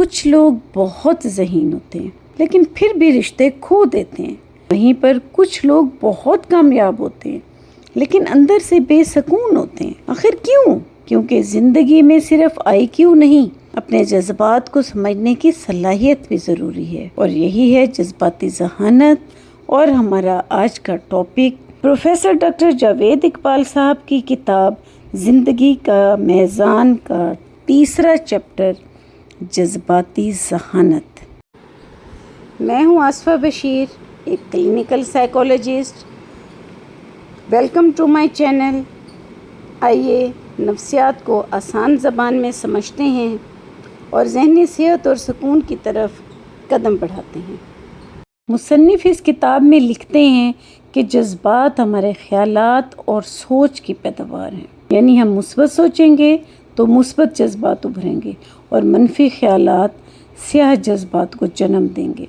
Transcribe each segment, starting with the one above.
کچھ لوگ بہت ذہین ہوتے ہیں لیکن پھر بھی رشتے کھو دیتے ہیں. وہیں پر کچھ لوگ بہت کامیاب ہوتے ہیں لیکن اندر سے بے سکون ہوتے ہیں. آخر کیوں؟ کیونکہ زندگی میں صرف IQ نہیں، اپنے جذبات کو سمجھنے کی صلاحیت بھی ضروری ہے، اور یہی ہے جذباتی ذہانت. اور ہمارا آج کا topic professor doctor Javed Iqbal صاحب کی کتاب زندگی کا میزان کا تیسرا چیپٹر جذباتی ذہانت. میں ہوں آصفہ بشیر، ایک clinical psychologist. Welcome to my channel. آئیے نفسیات کو آسان زبان میں سمجھتے ہیں اور ذہنی صحت اور سکون کی طرف قدم بڑھاتے ہیں. مصنف اس کتاب میں لکھتے ہیں کہ جذبات ہمارے خیالات اور سوچ کی پیداوار ہیں. یعنی ہم مثبت سوچیں گے تو مثبت جذبات ابھریں گے اور منفی خیالات سیاہ جذبات کو جنم دیں گے.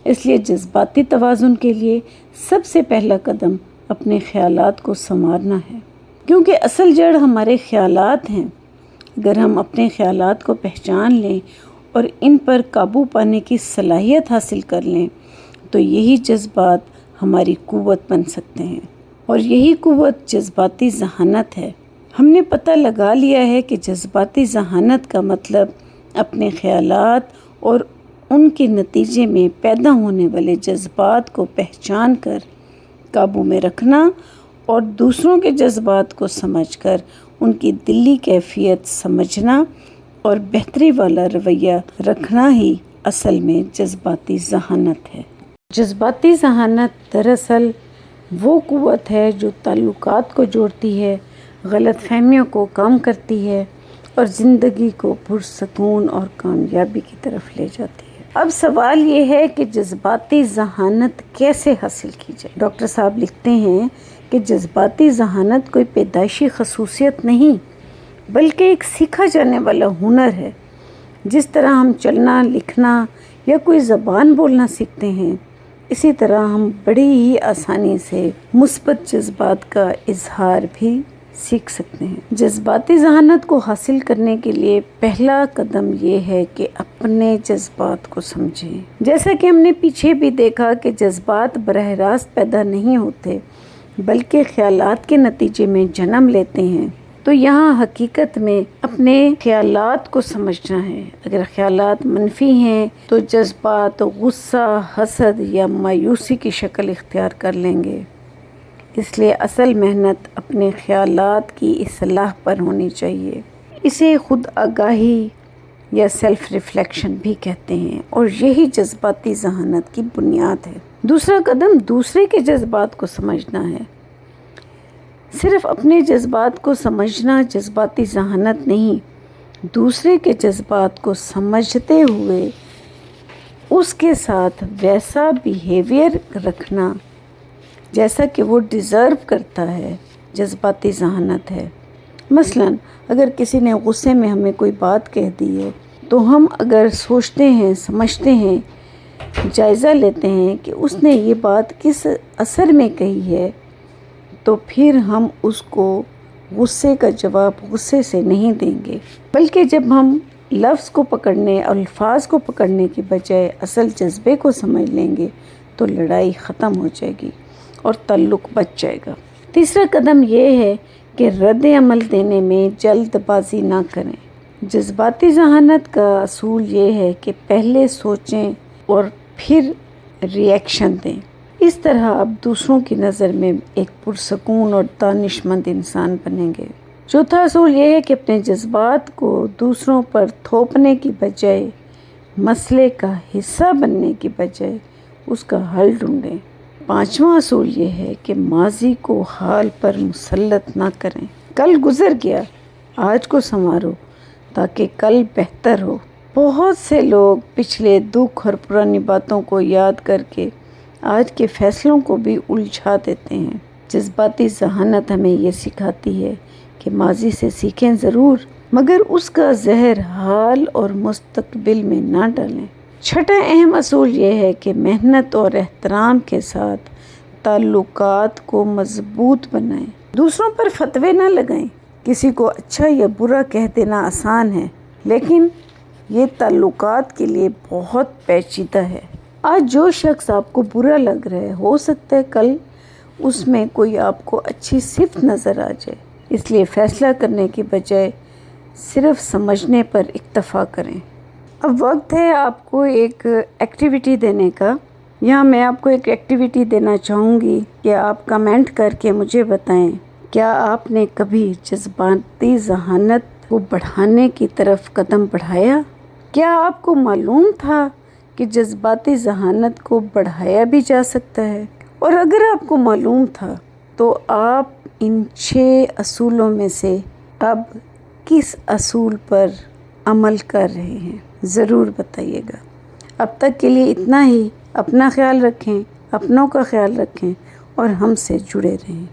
اس لیے جذباتی توازن کے لیے سب سے پہلا قدم اپنے خیالات کو سنوارنا ہے، کیونکہ اصل جڑ ہمارے خیالات ہیں. اگر ہم اپنے خیالات کو پہچان لیں اور ان پر قابو پانے کی صلاحیت حاصل کر لیں تو یہی جذبات ہماری قوت بن سکتے ہیں، اور یہی قوت جذباتی ذہانت ہے. ہم نے پتہ لگا لیا ہے کہ جذباتی ذہانت کا مطلب اپنے خیالات اور ان کے نتیجے میں پیدا ہونے والے جذبات کو پہچان کر قابو میں رکھنا اور دوسروں کے جذبات کو سمجھ کر ان کی دلی کیفیت سمجھنا اور بہتری والا رویہ رکھنا ہی اصل میں جذباتی ذہانت ہے. جذباتی ذہانت دراصل وہ قوت ہے جو تعلقات کو جوڑتی ہے، غلط فہمیوں کو کم کرتی ہے اور زندگی کو پرسکون اور کامیابی کی طرف لے جاتی ہے. اب سوال یہ ہے کہ جذباتی ذہانت کیسے حاصل کی جائے؟ ڈاکٹر صاحب لکھتے ہیں کہ جذباتی ذہانت کوئی پیدائشی خصوصیت نہیں بلکہ ایک سیکھا جانے والا ہنر ہے. جس طرح ہم چلنا، لکھنا یا کوئی زبان بولنا سیکھتے ہیں، اسی طرح ہم بڑی ہی آسانی سے مثبت جذبات کا اظہار بھی سیکھ سکتے ہیں. جذباتی ذہانت کو حاصل کرنے کے لیے پہلا قدم یہ ہے کہ اپنے جذبات کو سمجھیں. جیسا کہ ہم نے پیچھے بھی دیکھا کہ جذبات براہ راست پیدا نہیں ہوتے بلکہ خیالات کے نتیجے میں جنم لیتے ہیں. تو یہاں حقیقت میں اپنے خیالات کو سمجھنا ہے. اگر خیالات منفی ہیں تو جذبات غصہ، حسد یا مایوسی کی شکل اختیار کر لیں گے. اس لیے اصل محنت اپنے خیالات کی اصلاح پر ہونی چاہیے. اسے خود آگاہی یا سیلف ریفلیکشن بھی کہتے ہیں، اور یہی جذباتی ذہانت کی بنیاد ہے. دوسرا قدم دوسرے کے جذبات کو سمجھنا ہے. صرف اپنے جذبات کو سمجھنا جذباتی ذہانت نہیں، دوسرے کے جذبات کو سمجھتے ہوئے اس کے ساتھ ویسا بیہیویئر رکھنا جیسا کہ وہ ڈیزرو کرتا ہے، جذباتی ذہانت ہے. مثلا اگر کسی نے غصے میں ہمیں کوئی بات کہہ دی ہے تو ہم اگر سوچتے ہیں، سمجھتے ہیں، جائزہ لیتے ہیں کہ اس نے یہ بات کس اثر میں کہی ہے، تو پھر ہم اس کو غصے کا جواب غصے سے نہیں دیں گے، بلکہ جب ہم لفظ کو پکڑنے اور الفاظ کو پکڑنے کی بجائے اصل جذبے کو سمجھ لیں گے تو لڑائی ختم ہو جائے گی اور تعلق بچ جائے گا. تیسرا قدم یہ ہے کہ رد عمل دینے میں جلد بازی نہ کریں. جذباتی ذہانت کا اصول یہ ہے کہ پہلے سوچیں اور پھر ریئیکشن دیں. اس طرح آپ دوسروں کی نظر میں ایک پرسکون اور دانشمند انسان بنیں گے. چوتھا اصول یہ ہے کہ اپنے جذبات کو دوسروں پر تھوپنے کی بجائے، مسئلے کا حصہ بننے کی بجائے اس کا حل ڈھونڈیں. پانچواں اصول یہ ہے کہ ماضی کو حال پر مسلط نہ کریں. کل گزر گیا، آج کو سنوارو تاکہ کل بہتر ہو. بہت سے لوگ پچھلے دکھ اور پرانی باتوں کو یاد کر کے آج کے فیصلوں کو بھی الجھا دیتے ہیں. جذباتی ذہانت ہمیں یہ سکھاتی ہے کہ ماضی سے سیکھیں ضرور، مگر اس کا زہر حال اور مستقبل میں نہ ڈالیں. چھٹا اہم اصول یہ ہے کہ محنت اور احترام کے ساتھ تعلقات کو مضبوط بنائیں. دوسروں پر فتوے نہ لگائیں. کسی کو اچھا یا برا کہہ دینا آسان ہے، لیکن یہ تعلقات کے لیے بہت پیچیدہ ہے۔ آج جو شخص آپ کو برا لگ رہا ہے، ہو سکتا ہے کل اس میں کوئی آپ کو اچھی صفت نظر آ جائے۔ اس لیے فیصلہ کرنے کی بجائے صرف سمجھنے پر اکتفا کریں۔ اب وقت ہے آپ کو ایک ایکٹیویٹی دینے کا۔ یہاں میں آپ کو ایک ایکٹیویٹی دینا چاہوں گی کہ آپ کمنٹ کر کے مجھے بتائیں، کیا آپ نے کبھی جذباتی ذہانت کو بڑھانے کی طرف قدم بڑھایا؟ کیا آپ کو معلوم تھا کہ جذباتی ذہانت کو بڑھایا بھی جا سکتا ہے؟ اور اگر آپ کو معلوم تھا تو آپ ان 6 اصولوں میں سے اب کس اصول پر عمل کر رہے ہیں؟ ضرور بتائیے گا۔ اب تک کے لیے اتنا ہی۔ اپنا خیال رکھیں، اپنوں کا خیال رکھیں اور ہم سے جڑے رہیں۔